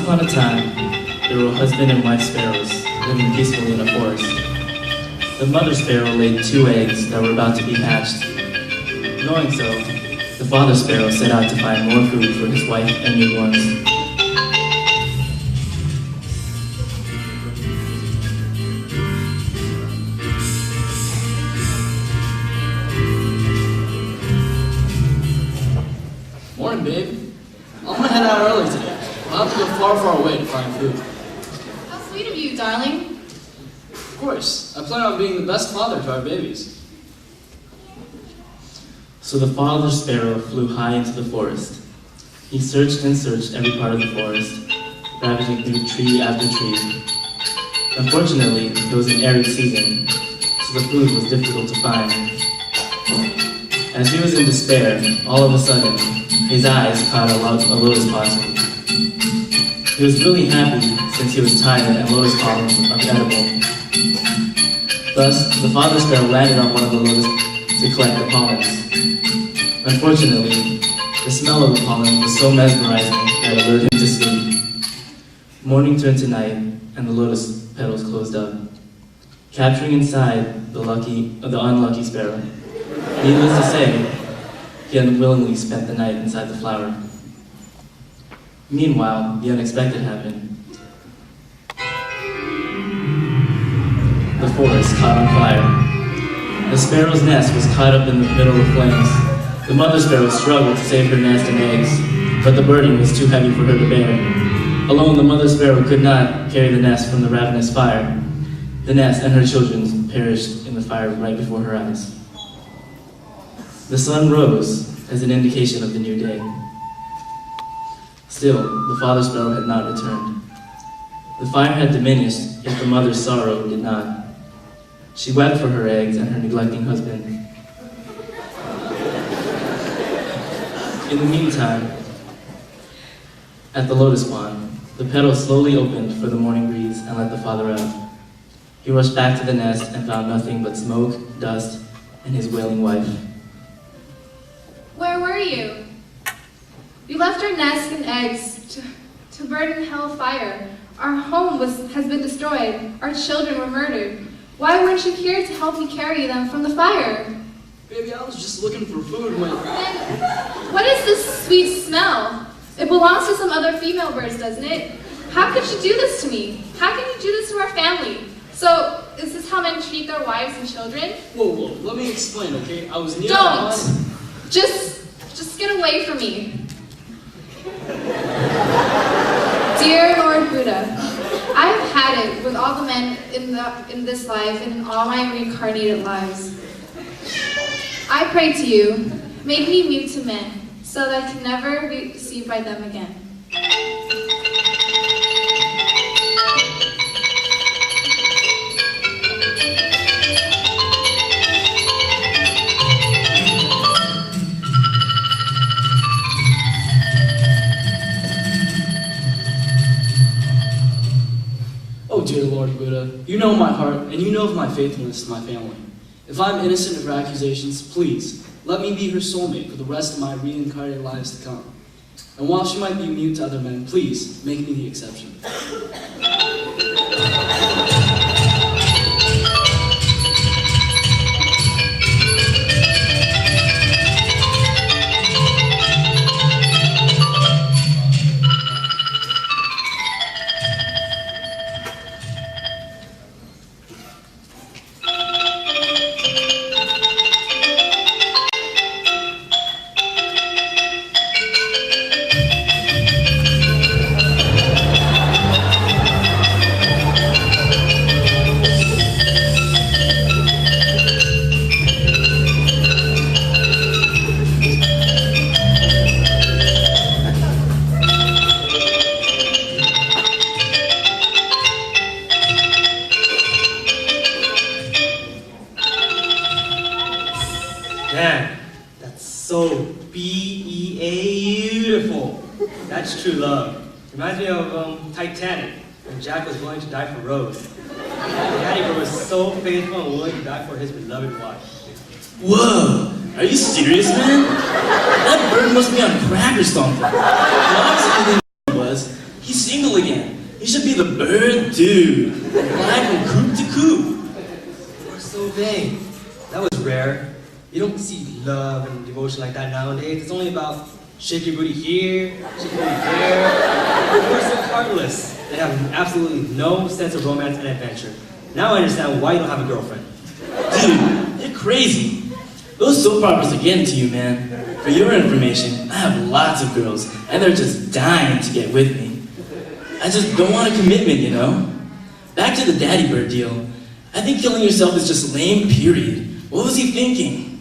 upon a time, there were husband and wife sparrows living peacefully in a forest. The mother sparrow laid 2 eggs that were about to be hatched. Knowing so, the father sparrow set out to find more food for his wife and newborns. Morning, babe. I'm gonna head out early today. I'll have to go far, far away to find food. How sweet of you, darling. Of course, I plan on being the best father to our babies. So the father sparrow flew high into the forest. He searched and searched every part of the forest, ravaging through tree after tree. Unfortunately, it was an arid season, so the food was difficult to find. As he was in despair, all of a sudden, his eyes caught a lotus blossom. He was really happy since he was tired and lotus blossoms are edible. Thus, the father sparrow landed on one of the lotus to collect the pollens. Unfortunately, the smell of the pollen was so mesmerizing that it lured him to sleep. Morning turned to night, and the lotus petals closed up, capturing inside the unlucky sparrow. Needless to say, he unwillingly spent the night inside the flower. Meanwhile, the unexpected happened. The forest caught on fire. The sparrow's nest was caught up in the middle of flames. The mother sparrow struggled to save her nest and eggs, but the burden was too heavy for her to bear. Alone, the mother sparrow could not carry the nest from the ravenous fire. The nest and her children perished in the fire right before her eyes. The sun rose as an indication of the new day. Still, the father sparrow had not returned. The fire had diminished, yet the mother's sorrow did not. She wept for her eggs and her neglecting husband. In the meantime, at the lotus pond, the petals slowly opened for the morning breeze and let the father out. He rushed back to the nest and found nothing but smoke, dust, and his wailing wife. Where were you? You left our nest and eggs to burn in hell fire. Our home has been destroyed. Our children were murdered. Why weren't you here to help me carry them from the fire? Baby, I was just looking for food when... Then, what is this sweet smell? It belongs to some other female birds, doesn't it? How could you do this to me? How can you do this to our family? So, is this how men treat their wives and children? Whoa, let me explain, okay? I was near Don't! Just get away from me. Dear Lord Buddha, I have had it with all the men in this life and in all my reincarnated lives. I pray to you, make me mute to men, so that I can never be deceived by them again. Oh, dear Lord Buddha, you know my heart, and you know of my faithfulness to my family. If I'm innocent of her accusations, please, let me be her soulmate for the rest of my reincarnated lives to come. And while she might be mute to other men, please, make me the exception. Man, that's so beautiful. That's true love. Reminds me of Titanic, when Jack was willing to die for Rose. Daddy was so faithful and willing to die for his beloved wife. Whoa! Are you serious, man? That bird must be on crack or something. The honest thing was, He's single again. He should be the bird dude. Flying from coop to coop. You're so vague. That was rare. You don't see love and devotion like that nowadays. It's only about shake your booty here, shake your booty there. People are so heartless. They have absolutely no sense of romance and adventure. Now I understand why you don't have a girlfriend. Dude, you're crazy. Those soap operas are getting to you, man. For your information, I have lots of girls, and they're just dying to get with me. I just don't want a commitment, you know? Back to the daddy bird deal. I think killing yourself is just lame, period. What was he thinking?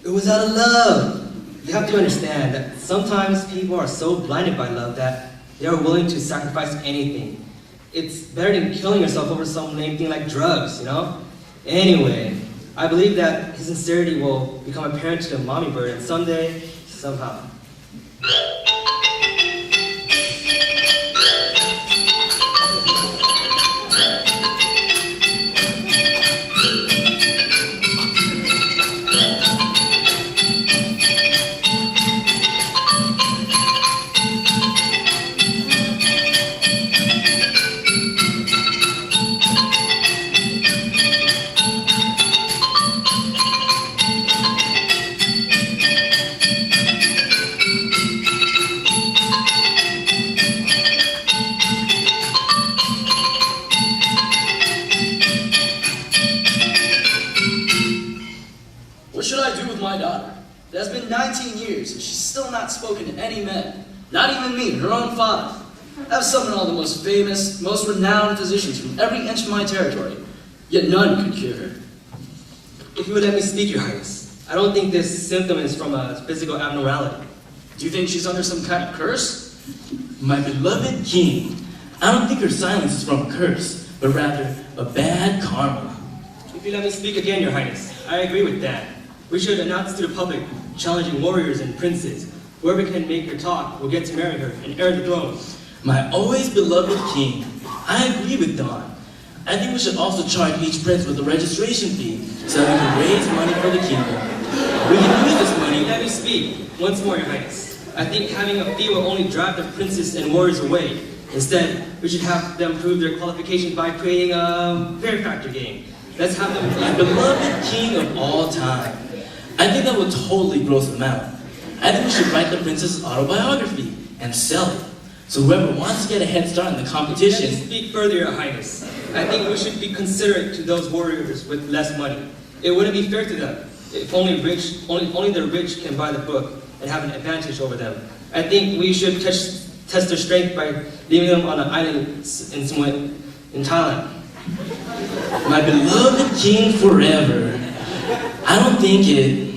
It was out of love. You have to understand that sometimes people are so blinded by love that they are willing to sacrifice anything. It's better than killing yourself over some lame thing like drugs, you know? Anyway, I believe that his sincerity will become apparent to the mommy bird, and someday, somehow. What should I do with my daughter? It has been 19 years and she's still not spoken to any men. Not even me, her own father. I've summoned all the most famous, most renowned physicians from every inch of my territory, yet none could cure her. If you would let me speak, Your Highness, I don't think this symptom is from a physical abnormality. Do you think she's under some kind of curse? My beloved king, I don't think her silence is from a curse, but rather a bad karma. If you let me speak again, Your Highness, I agree with that. We should announce to the public, challenging warriors and princes. Whoever can make her talk will get to marry her and heir the throne. My always beloved king, I agree with Dawn. I think we should also charge each prince with a registration fee so that we can raise money for the kingdom. We can use this money. Let me speak once more, Your Highness. I think having a fee will only drive the princes and warriors away. Instead, we should have them prove their qualifications by creating a Fear Factor game. Let's have them. My beloved king of all time. I think that would totally gross them out. I think we should write the princess' autobiography and sell it. So whoever wants to get a head start in the Let competition. me speak further, Your Highness. I think we should be considerate to those warriors with less money. It wouldn't be fair to them. If only the rich can buy the book and have an advantage over them. I think we should test their strength by leaving them on an island in Thailand. My beloved king forever. I don't think it.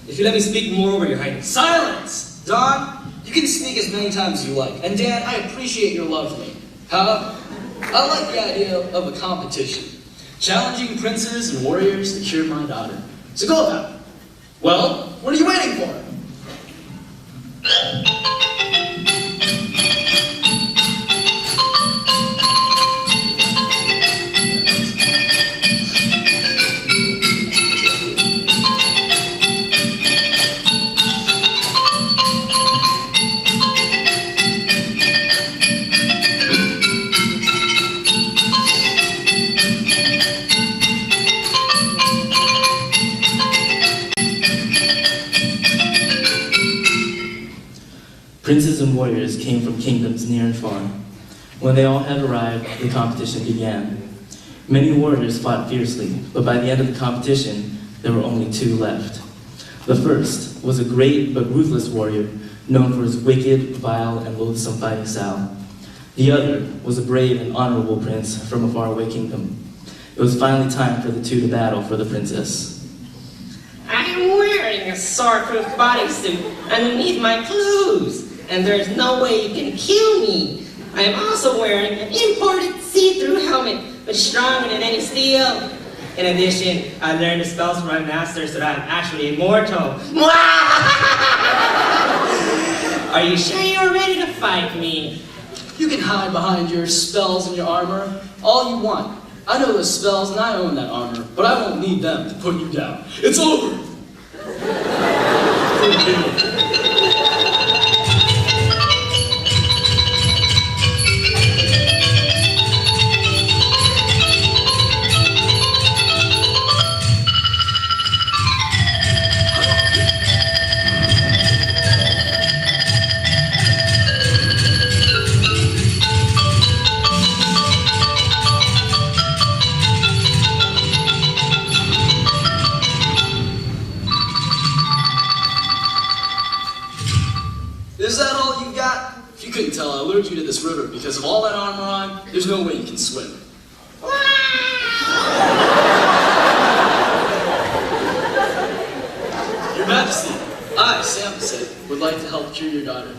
If you let me speak more over, Your Highness. Silence! Don, you can speak as many times as you like. And Dan, I appreciate your love for me. However, I like the idea of a competition. Challenging princes and warriors to cure my daughter. So go about it. Well, what are you waiting for? Princes and warriors came from kingdoms near and far. When they all had arrived, the competition began. Many warriors fought fiercely, but by the end of the competition, there were only two left. The first was a great but ruthless warrior, known for his wicked, vile, and loathsome fighting style. The other was a brave and honorable prince from a faraway kingdom. It was finally time for the two to battle for the princess. I am wearing a sword-proof bodysuit underneath my clothes, and there's no way you can kill me. I am also wearing an imported see-through helmet, but stronger than any steel. In addition, I learned the spells from my master so that I'm actually immortal. Are you sure you're ready to fight me? You can hide behind your spells and your armor all you want. I know those spells and I own that armor, but I won't need them to put you down. It's over! river because of all that armor on, there's no way you can swim. Your Majesty, I, Sam said, would like to help cure your daughter.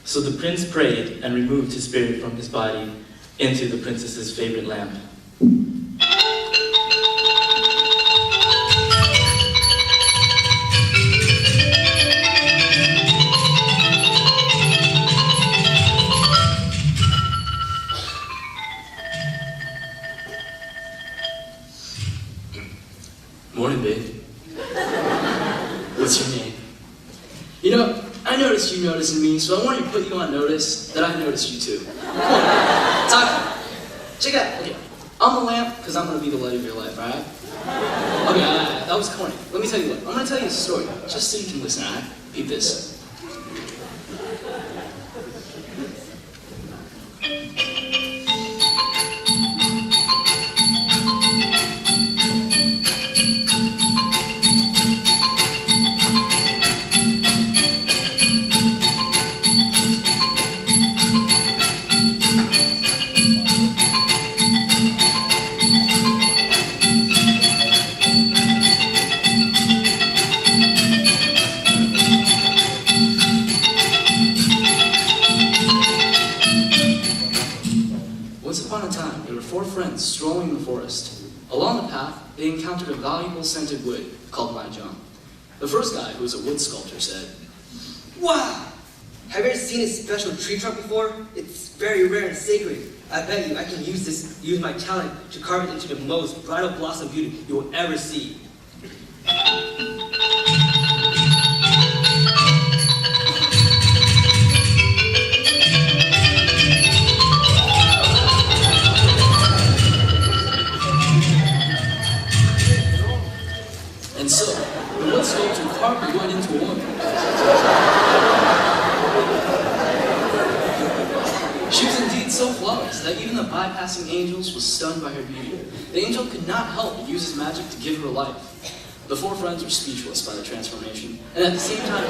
So the prince prayed and removed his spirit from his body into the princess's favorite lamp. Morning, babe. What's your name? You know, I noticed you noticing me, so I wanted to put you on notice that I noticed you too. Come on, talk. Check it out. Okay, I'm the lamp because I'm going to be the light of your life, alright? Okay, that was corny. Let me tell you what. I'm going to tell you a story, just so you can listen, alright? Peep this. Once upon a time, there were 4 friends strolling in the forest. Along the path, they encountered a valuable scented wood called mahjong. The first guy, who was a wood sculptor, said, Wow! Have you ever seen a special tree trunk before? It's very rare and sacred. I bet you I can use my talent to carve it into the most bridal blossom beauty you will ever see. and so, the wood sculptor carved the wood into a woman. She was indeed so flawless that even the bypassing angels was stunned by her beauty. The angel could not help but use his magic to give her life. The 4 friends were speechless by the transformation, and at the same time